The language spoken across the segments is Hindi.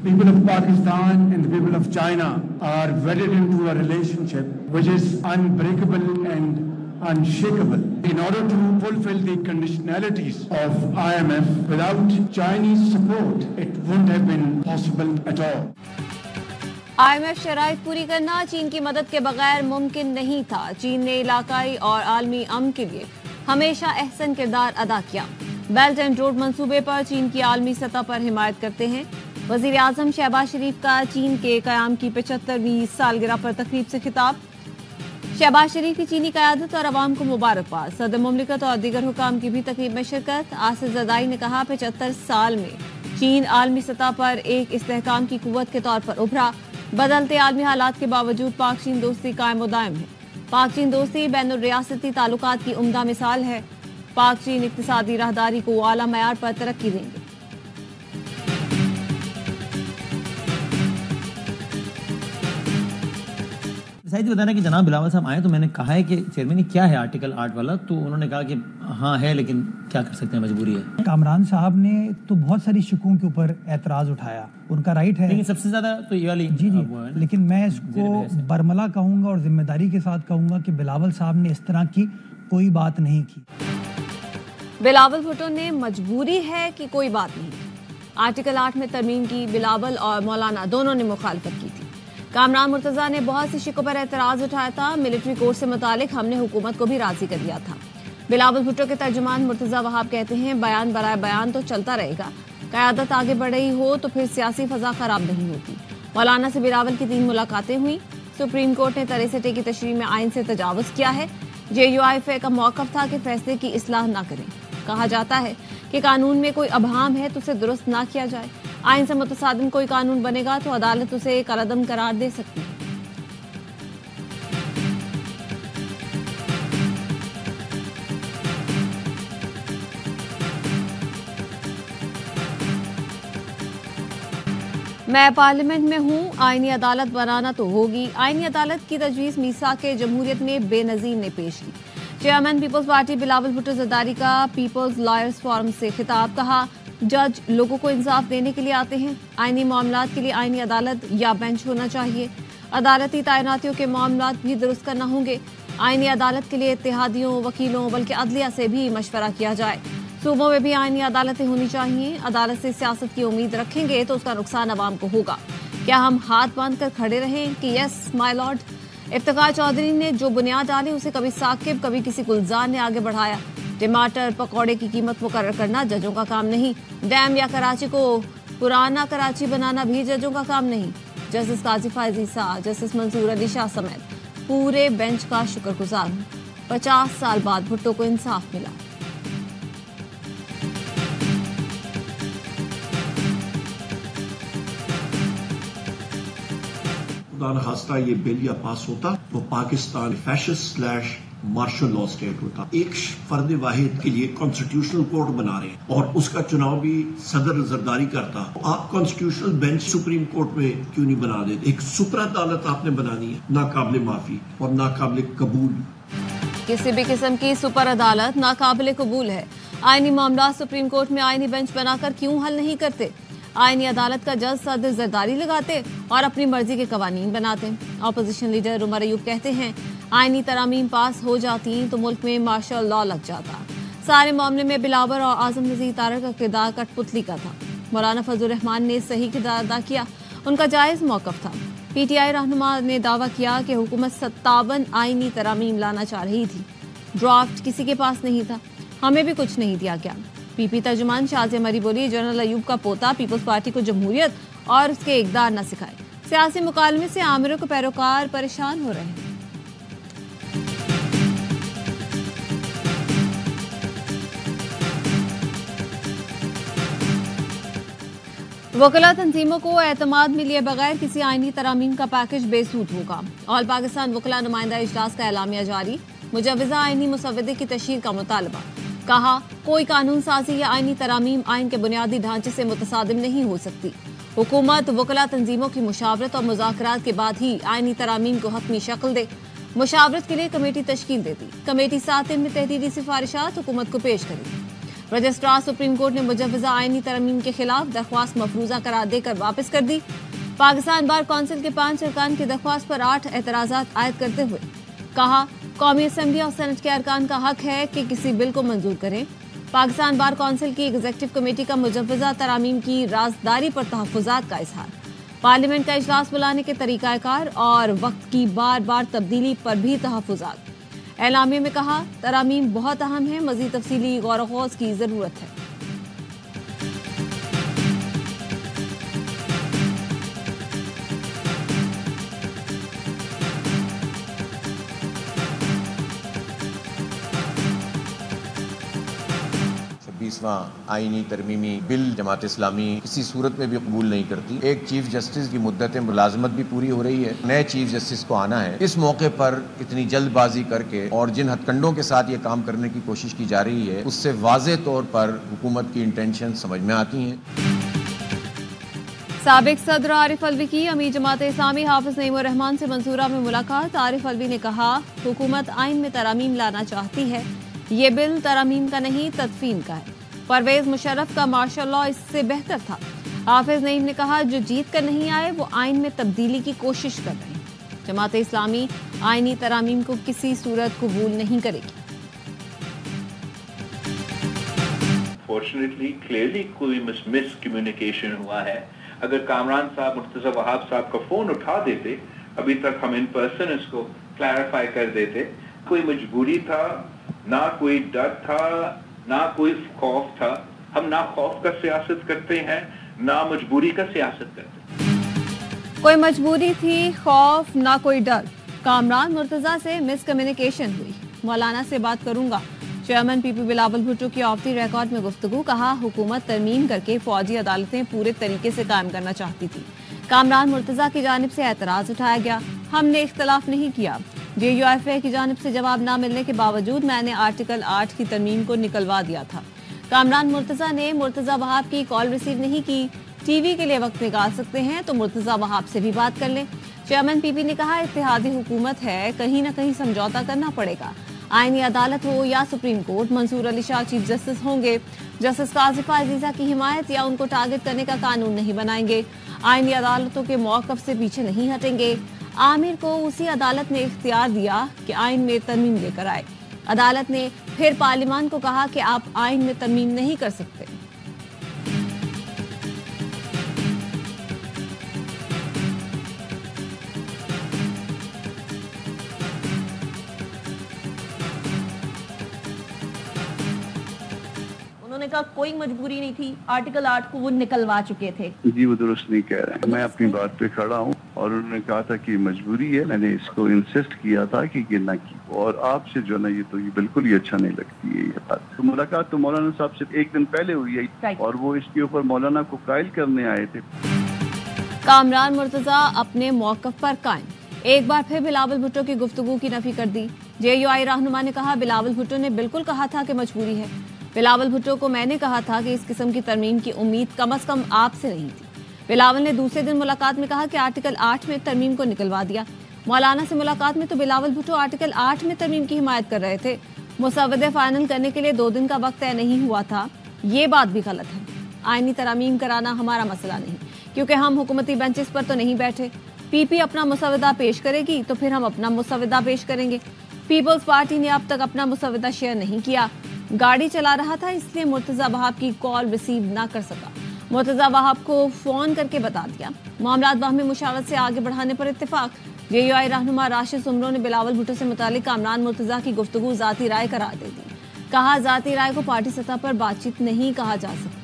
People of Pakistan and the people of China are wedded into a relationship which is unbreakable and unshakable. In order to fulfill the conditionalities of IMF, without Chinese support, it wouldn't have been possible at all. IMF शराइत पूरी करना चीन की मदद के बगैर मुमकिन नहीं था। चीन ने इलाकाई और आलमी अमन के लिए हमेशा अहसन किरदार अदा किया। बेल्ट एंड रोड मंसूबे पर चीन की आलमी सतह पर हिमायत करते हैं। वजीर आजम शहबाज शरीफ का चीन के कयाम की 75वीं सालगिरह पर तकरीब से खिताब। शहबाज शरीफ की चीनी क़यादत और अवाम को मुबारकबाद। सदर मुमलिकत और दीगर हुकाम की भी तकरीब में शिरकत। आसिफ ज़रदारी ने कहा 75 साल में चीन आलमी सतह पर एक इस्तेहकाम की कुव्वत के तौर पर उभरा। बदलते आलमी हालात के बावजूद पाक चीन दोस्ती कायम व दायम है। पाक चीन दोस्ती बैनुल रियासती ताल्लुकात की उम्दा मिसाल है। पाक चीन इक्तिसादी राहदारी को आला मयार पर तरक्की देंगे। शायद बता रहे कि जनाब बिलावल साहब आए तो मैंने कहा है कि चेयरमैन ये क्या है आर्टिकल 8 वाला, तो उन्होंने कहा कि हाँ है लेकिन क्या कर सकते हैं, मजबूरी है। कामरान साहब ने तो बहुत सारी शिकों के ऊपर एतराज उठाया, उनका राइट है, लेकिन सबसे ज्यादा तो ये वाली जी लेकिन मैं इसको बरमला कहूंगा और जिम्मेदारी के साथ कहूंगा कि बिलावल साहब ने इस तरह की कोई बात नहीं की। बिलावल भुट्टो ने मजबूरी है कि कोई बात नहीं। आर्टिकल 8 में तरमीम की बिलावल और मौलाना दोनों ने मुखालफत की थी। कामरान मुर्तजा ने बहुत सी शिकों पर एतराज उठाया था। मिलिट्री कोर्ट से मुतालिक हमने हुकूमत को भी राजी कर दिया था। बिलावल भुट्टो के तर्जुमान मुर्तजा वहाब कहते हैं बयान बराए बयान तो चलता रहेगा, क़यादत आगे बढ़ रही हो तो फिर सियासी फजा खराब नहीं होती। मौलाना से बिलावल की 3 मुलाकातें हुई। सुप्रीम कोर्ट ने तरेसटे की तशरीह में आइन से तजावुज किया है। JUIFA का मौक़िफ़ था कि फैसले की इस्लाह न करें। कहा जाता है कि कानून में कोई अभाम है तो उसे दुरुस्त ना किया जाए। आइन से मुतसादिम कोई कानून बनेगा तो अदालत उसे कलअदम करार दे सकती है। मैं पार्लियामेंट में हूँ, आईनी अदालत बनाना तो होगी। आईनी अदालत की तजवीज़ मीसाक जमहूरियत में बेनज़ीर ने पेश की। Chairman Peoples Party Bilawal Bhutto Zardari का पीपल्स लॉयर्स फोरम से खिताब। कहा जज लोगों को इंसाफ देने के लिए आते हैं। आईनी मामलात के लिए आईनी अदालत या बेंच होना चाहिए। अदालती तैनातियों के मामलात भी दुरुस्त करना होंगे। आईनी अदालत के लिए इत्तेहादियों, वकीलों बल्कि अदलिया से भी मशवरा किया जाए। सूबों में भी आईनी अदालतें होनी चाहिए। अदालत से सियासत की उम्मीद रखेंगे तो उसका नुकसान अवाम को होगा। क्या हम हाथ बांध कर खड़े रहें कि yes my lord? Iftikhar Chaudhry ने जो बुनियाद डाली उसे कभी साकिब कभी किसी गुलजार ने आगे बढ़ाया। टमाटर पकौड़े की कीमत मुकर्रर करना जजों का काम नहीं। डैम या कराची को पुराना कराची बनाना भी जजों का काम नहीं। जस्टिस काजी फायजी शाह, जस्टिस मंसूर अली शाह समेत पूरे बेंच का शुक्रगुजार हूँ। 50 साल बाद भुट्टो को इंसाफ मिला। खास्ता ये बिल या पास होता तो Pakistan fascist / martial law state होता। एक फर्द वाहिद के लिए कॉन्स्टिट्यूशनल कोर्ट बना रहे हैं और उसका चुनाव भी सदर जरदारी करता। तो आप कॉन्स्टिट्यूशनल बेंच सुप्रीम कोर्ट में क्यों नहीं बना देते? एक सुपर अदालत आपने बनानी है, नाकाबिले माफी और नाकाबिले कबूल। किसी भी किस्म की सुपर अदालत नाकाबिले कबूल है। आईनी मामला सुप्रीम कोर्ट में आईनी बेंच बनाकर क्यों हल नहीं करते? आईनी अदालत का जज सदर जरदारी लगाते और अपनी मर्जी के कवानीन बनाते। ऑपोजिशन लीडर उमर अयूब कहते हैं आईनी तरामीम पास हो जाती तो मुल्क में मार्शल लॉ लग जाता। सारे मामले में बिलावल और आजम नज़ीर तारक का किरदार कठपुतली का था। मौलाना फजल रहमान ने सही किरदार अदा किया, उनका जायज़ मौक़िफ़ था। PTI रहनुमा ने दावा किया कि हुकूमत 57 आईनी तरामीम लाना चाह रही थी। ड्राफ्ट किसी के पास नहीं था, हमें भी कुछ नहीं दिया गया। PP तर्जुमान शाज़िया मरी बोली जनरल अयूब का पोता पीपल्स पार्टी को जमहूरियत और उसके इक़दार न सिखाए। सियासी मुकालमे से आमिरों के पैरोकार परेशान हो रहे हैं। वकला तंजीमों को एतमाद में लिए बगैर किसी आईनी तरामीम का पैकेज बेसूद होगा। ऑल पाकिस्तान वकला नुमाइंदा इजलास का एलामिया जारी। मुजव्वज़ा आईनी मुसव्वदे की तशहीर का मुतालबा। कहा कोई कानून साजी या आईनी तरामीम आइन के बुनियादी ढांचे से मुतसादिम नहीं हो सकती। हुकूमत वकला तंजीमों की मुशावरत और मुज़ाकरात के बाद ही आईनी तरामीम को हतमी शक्ल दे। मुशावरत के लिए कमेटी तश्कील देती। कमेटी 7 दिन में तहरीरी सिफारिशात हुकूमत को पेश करेगी। रजिस्ट्रार सुप्रीम कोर्ट ने मुजव्वजा आईनी तरमीम के खिलाफ दरख्वास्त मफरूजा करार देकर वापस कर दी। पाकिस्तान बार कौंसिल के 5 अरकान की दरख्वास्त पर 8 एतराजात आयद करते हुए कहा, कौमी असम्बली और सेनेट के अरकान का हक है कि किसी बिल को मंजूर करें। पाकिस्तान बार कौंसिल की एग्जीक्यूटिव कमेटी का मुजव्वजा तरामीम की राजदारी पर तहफ्फुजात का इजहार। पार्लियामेंट का इजलास बुलाने के तरीकाकार और वक्त की बार बार तब्दीली पर भी तहफ्फुजात। एलामिया में कहा, तरामीम बहुत अहम है, मजीद तफसीली गौर व की जरूरत है। आईनी तरमीमी बिल जमात इस्लामी किसी सूरत में भी कबूल नहीं करती। एक चीफ जस्टिस की मुद्दत मुलाजमत भी पूरी हो रही है, नए चीफ जस्टिस को आना है। इस मौके पर इतनी जल्दबाजी करके और जिन हथकंडों के साथ ये काम करने की कोशिश की जा रही है, उससे वाज़े तौर पर हुकूमत की इंटेंशन समझ में आती हैं। साबिक सदर आरिफ अलवी की अमीर जमात इस्लामी हाफिज नईमुर रहमान से मंसूरा में मुलाकात। आरिफ अलवी ने कहा, हुकूमत आइन में तरामीम लाना चाहती है, ये बिल तरामीम का नहीं तदफीन का है। परवेज मुशर्रफ का मार्शल लॉ इससे बेहतर था। हाफिज नईम ने कहा, जो जीत कर नहीं आए वो आइन में तब्दीली की कोशिश कर रहे हैं। जमात इस्लामी आइनी तरामीम को किसी सूरत कबूल नहीं करेगी। फॉर्चुनेटली क्लियरली कोई मिसकम्युनिकेशन हुआ है। अगर कामरान साहब, मुर्तजा वहाब साहब का फोन उठा देते, अभी तक हम इन पर्सन इसको क्लैरिफाई कर देते। कोई मजबूरी था, ना कोई डर था, ना कोई खौफ था। हम ना खौफ का सियासत करते हैं, ना मजबूरी का सियासत करते हैं। कोई मजबूरी थी, खौफ, ना कोई डर। कामरान मुर्तजा से मिसकम्युनिकेशन हुई। मौलाना से बात करूंगा। चेयरमैन पीपी बिलावल भुट्टो की ऑफ द रिकॉर्ड में गुफ्तगू। कहा, हुकूमत तरमीम करके फौजी अदालतें पूरे तरीके से कायम करना चाहती थी। कामरान मुर्तजा की जानिब से एतराज उठाया गया, हमने इख्तलाफ नहीं किया। JUIFA की जानिब से जवाब न मिलने के बावजूद मैंने आर्टिकल 8 की तरमीम को निकलवा दिया था। कामरान मुर्तजा ने मुर्तजा वहाब की कॉल रिसीव नहीं की। टीवी के लिए वक्त निकाल सकते हैं तो मुर्तजा वहाब से भी बात कर लें। चेयरमैन पीपी ने कहा, इत्तेहादी हुकूमत है, कहीं न कहीं समझौता करना पड़ेगा। आईनी अदालत हो या supreme court, Mansoor Ali Shah chief justice होंगे। जस्टिस काजिफा अजीजा की हिमायत या उनको टारगेट करने का कानून नहीं बनाएंगे। आईनी अदालतों के मौक़िफ़ से पीछे नहीं हटेंगे। आमिर को उसी अदालत ने इख्तियार दिया कि आइन में तरमीम लेकर आए। अदालत ने फिर पार्लियामान को कहा कि आप आइन में तरमीम नहीं कर सकते। उन्होंने कहा कोई मजबूरी नहीं थी, आर्टिकल 8 को वो निकलवा चुके थे। जी वो दुरुस्त नहीं कह रहे हैं। मैं अपनी बात पे खड़ा हूँ और उन्होंने कहा था कि मजबूरी है। मैंने इसको इंसिस्ट किया था कि ये ना की, और आपसे जो ना ये तो ये बिल्कुल ही अच्छा नहीं लगती है ये बात। तो मुलाकात तो मौलाना साहब से एक दिन पहले हुई है और वो इसके ऊपर मौलाना को कायल करने आए थे। कामरान मुर्तजा अपने मौक़िफ़ पर कायम। एक बार फिर बिलावल भुट्टो की गुफ्तगू की नफी कर दी। JUI रहनुमा ने कहा, बिलावल भुट्टो ने बिल्कुल कहा था कि मजबूरी है। बिलावल भुट्टो को मैंने कहा था कि इस किस्म की तरमीम की उम्मीद कम से कम आपसे नहीं थी। बिलावल ने दूसरे दिन मुलाकात में कहा कि आर्टिकल 8 में तरमीम को निकलवा दिया। मौलाना से मुलाकात में तो बिलावल भुट्टो आर्टिकल 8 में तरमीम की हिमायत कर रहे थे। मुसवदे फाइनल करने के लिए 2 दिन का वक्त तय नहीं हुआ था। ये बात भी गलत है। आईनी तरमीम कराना हमारा मसला नहीं, क्योंकि हम हुकूमती बेंचेस पर तो नहीं बैठे। पीपी अपना मुसवदा पेश करेगी तो फिर हम अपना मुसवदा पेश करेंगे। पीपल्स पार्टी ने अब तक अपना मुसवदा शेयर नहीं किया। गाड़ी चला रहा था, इसलिए मुर्तजा वहाब की कॉल रिसीव ना कर सका। मुर्तजा वहाब को फोन करके बता दिया। मामलात बाहमी मुशावरत से आगे बढ़ाने पर इत्तेफाक। JUI रहनुमा राशिद सुमरो ने बिलावल भुट्टो से मुतालिक कामरान मुर्तजा की गुफ्तगू जाती राय करार दे दी। कहा, जाती राय को पार्टी सतह पर बातचीत नहीं कहा जा सकता।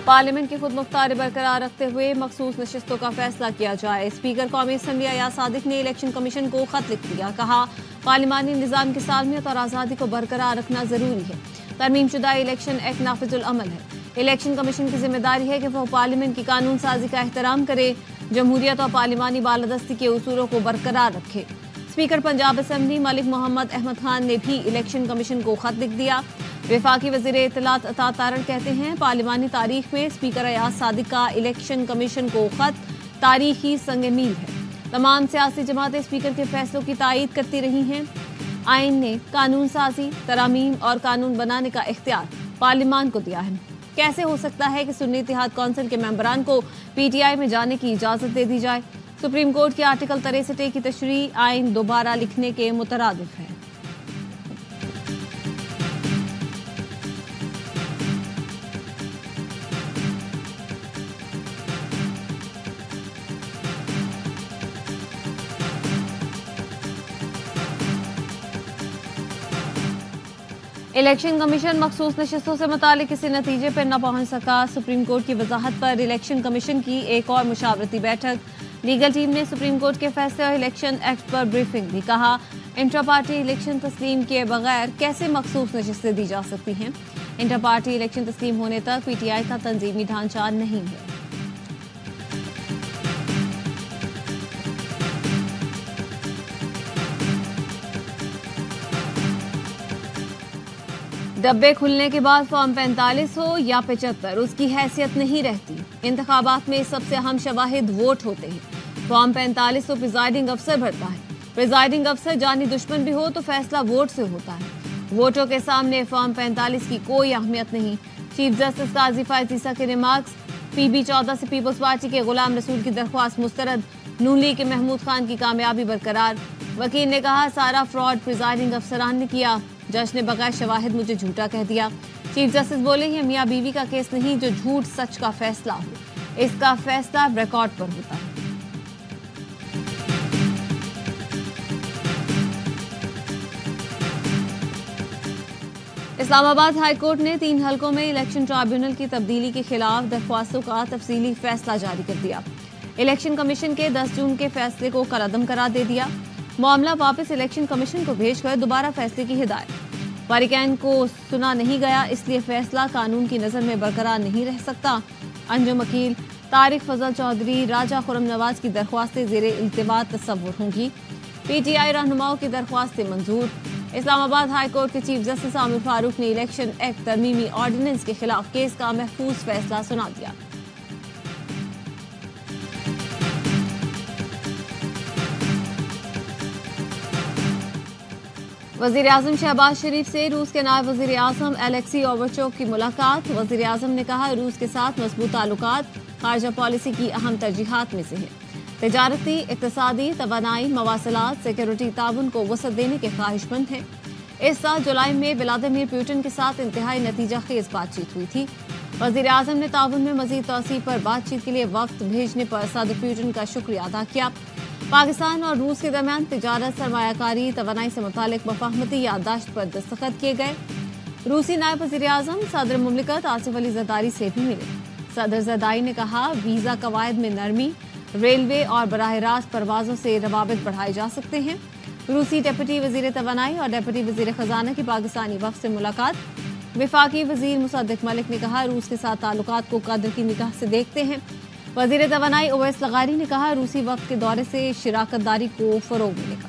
पार्लियामेंट की खुद मुख्तारी बरकरार रखते हुए मखसूस नशिस्तों का फैसला किया जाए। स्पीकर कौमी असम्बली अयाज सादिक ने इलेक्शन कमीशन को खत लिख दिया। कहा, पार्लिमानी निज़ाम की सालमियत और आज़ादी को बरकरार रखना जरूरी है। तरमीम शुदा इलेक्शन एक्ट नाफिजुल अमल है। इलेक्शन कमीशन की जिम्मेदारी है कि वह पार्लियामेंट की कानून साजी का एहतराम करे, जमहूरियत और पार्लिमानी बालादस्ती के उसूलों को बरकरार रखे। स्पीकर पंजाब असम्बली मलिक मोहम्मद अहमद खान ने भी इलेक्शन कमीशन को खत लिख दिया। वफाकी वज़ीर इत्तलात अता तारड़ कहते हैं, पार्लिमानी तारीख में स्पीकर अयाज सादिक का इलेक्शन कमीशन को खत तारीखी संग मील है। तमाम सियासी जमातें स्पीकर के फैसलों की तायीद करती रही हैं। आइन ने कानून साजी, तरामीम और कानून बनाने का इख्तियार पार्लिमान को दिया है। कैसे हो सकता है कि सुन्नी इत्तेहाद कौंसिल के मेंबरान को पीटीआई में जाने की इजाजत दे दी जाए? सुप्रीम कोर्ट के आर्टिकल 63 की तशरीह आइन दोबारा लिखने के मुतरादिफ है। इलेक्शन कमीशन मखसूस नशिस्तों से मुतालिक किसी नतीजे पर न पहुंच सका। सुप्रीम कोर्ट की वजाहत पर इलेक्शन कमीशन की एक और मुशावरती बैठक। लीगल टीम ने सुप्रीम कोर्ट के फैसले और इलेक्शन एक्ट पर ब्रीफिंग दी। कहा, इंटर पार्टी इलेक्शन तस्लीम किए बगैर कैसे मखसूस नशिस्तें दी जा सकती हैं? इंटर पार्टी इलेक्शन तस्लीम होने तक पीटीआई का तंजीमी ढांचा नहीं है। डब्बे खुलने के बाद फॉर्म 45 हो या 75 उसकी हैसियत नहीं रहती। इंतखाबात में सबसे अहम शवाहिद वोट होते हैं। फॉर्म 45 तो प्रिजाइडिंग अफसर भरता है। प्रिजाइडिंग अफसर जानी दुश्मन भी हो तो फैसला वोट से होता है। वोटों के सामने फॉर्म 45 की कोई अहमियत नहीं। चीफ जस्टिस काजी फायज ईसा के रिमार्क्स। PB 14 से पीपल्स पार्टी के गुलाम रसूल की दरख्वास्त मुस्तरद। नून लीग के महमूद खान की कामयाबी बरकरार। वकील ने कहा, सारा फ्रॉड प्रिजाइडिंग अफसरान ने किया। जज ने बगैर शवाहिद मुझे झूठा कह दिया। चीफ जस्टिस बोले, ये मियां बीवी का केस नहीं जो झूठ सच का फैसला हो। इसका फैसला रिकॉर्ड पर होता है। इस्लामाबाद हाई कोर्ट ने 3 हलकों में इलेक्शन ट्राइब्यूनल की तब्दीली के खिलाफ दरख्वास्तों का तफसीली फैसला जारी कर दिया। इलेक्शन कमीशन के 10 जून के फैसले को कलअदम करार दे दिया। मामला वापस इलेक्शन कमीशन को भेजकर दोबारा फैसले की हिदायत। वारिकैन को सुना नहीं गया, इसलिए फैसला कानून की नजर में बरकरार नहीं रह सकता। अंजुम वकील तारिक फजल चौधरी, राजा खुरम नवाज की दरख्वास्तें ज़ेरे इल्तिवा तस्वुर होंगी। पीटीआई रहनुमाओं की दरख्वास्तें मंजूर। इस्लामाबाद हाई कोर्ट के चीफ जस्टिस आमिर फारूक ने इलेक्शन एक्ट तरमीमी ऑर्डिनेंस के खिलाफ केस का महफूज फैसला सुना दिया। वज़ीर आज़म शहबाज शरीफ से रूस के नायब वज़ीर आज़म एलेक्सी ओवरचोक की मुलाकात। वज़ीर आज़म ने कहा, रूस के साथ मजबूत ताल्लुकात खारजा पॉलिसी की अहम तरजीहात में से है। तजारती, इक़्तिसादी, तवानाई, मवासलात, सिक्योरिटी ताउन को वसअत देने के ख्वाहिशमंद हैं। इस साल जुलाई में व्लादिमीर पुतिन के साथ इंतहाई नतीजा खेज बातचीत हुई थी। वज़ीर आज़म ने ताउन में मज़ीद तौसीअ पर बातचीत के लिए वक्त भेजने पर सदर पुतिन का शुक्रिया अदा किया। पाकिस्तान और रूस के दरमियान तिजारत, सरमायाकारी, तवानाई से मुतालिक मफाहमती याददाश्त पर दस्तखत किए गए। रूसी नायब वज़ीर आज़म सदर मुमलिकत आसिफ अली ज़रदारी से भी मिले। सदर ज़रदारी ने कहा, वीज़ा कवायद में नरमी, रेलवे और बराह रास्त परवाज़ों से रवाबित बढ़ाए जा सकते हैं। रूसी डिप्टी वज़ीर तवानाई और डिप्टी वज़ीर ख़जाना की पाकिस्तानी वफ़द से मुलाकात। वफाकी वज़ीर मुसद्दिक़ मलिक ने कहा, रूस के साथ ताल्लुकात को कद्र की निगाह से देखते हैं। वज़ीर तवानाई ओवैस लगारी ने कहा, रूसी वफ़द के दौरे से शिराकतदारी को फ़रोग़ मिलेगा।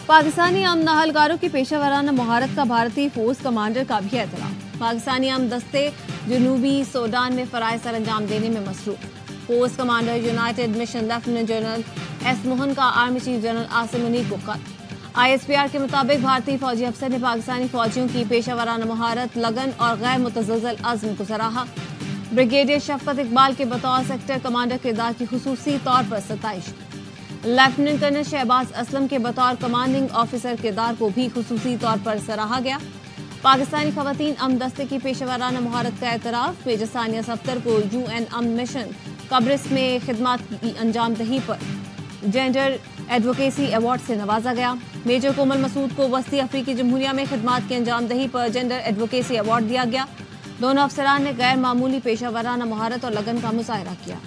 पाकिस्तानी अमन नहलकारों की पेशेवराना महारत का भारतीय फोर्स कमांडर का भी एतराफ़। पाकिस्तानी अमन दस्ते जनूबी सूडान में फ़राइज़ सर अंजाम देने में मसरूफ़। Force commander united mission lieutenant general S Mohan का army chief general Asim Munir को खत। ISPR के मुताबिक भारतीय फौजी अफसर ने पाकिस्तानी फौजियों की पेशेवराना महारत, लगन और गैर मुतज़लज़ल अज़्म को सराहा। ब्रिगेडियर शफकत इकबाल के बतौर सेक्टर कमांडर किरदार की खुसूसी तौर पर सताइश। लेफ्टिनेंट कर्नल शहबाज असलम के बतौर कमांडिंग ऑफिसर किरदार को भी खुसूसी तौर पर सराहा गया। पाकिस्तानी खवातीन अमन दस्ते की पेशेवराना महारत का एतराफ़। मेजर सानिया सफ्तर को UN अमन मिशन कब्रिस में खिदमत की अंजाम दही पर जेंडर एडवोकेसी अवार्ड से नवाजा गया। मेजर कोमल मसूद को वस्ती अफ्रीकी जमहूरिया में खिदमत की अंजाम दही पर जेंडर एडवोकेसी अवार्ड दिया गया। दोनों अफसरान ने गैर मामूली पेशेवराना महारत और लगन का मुजाहरा किया।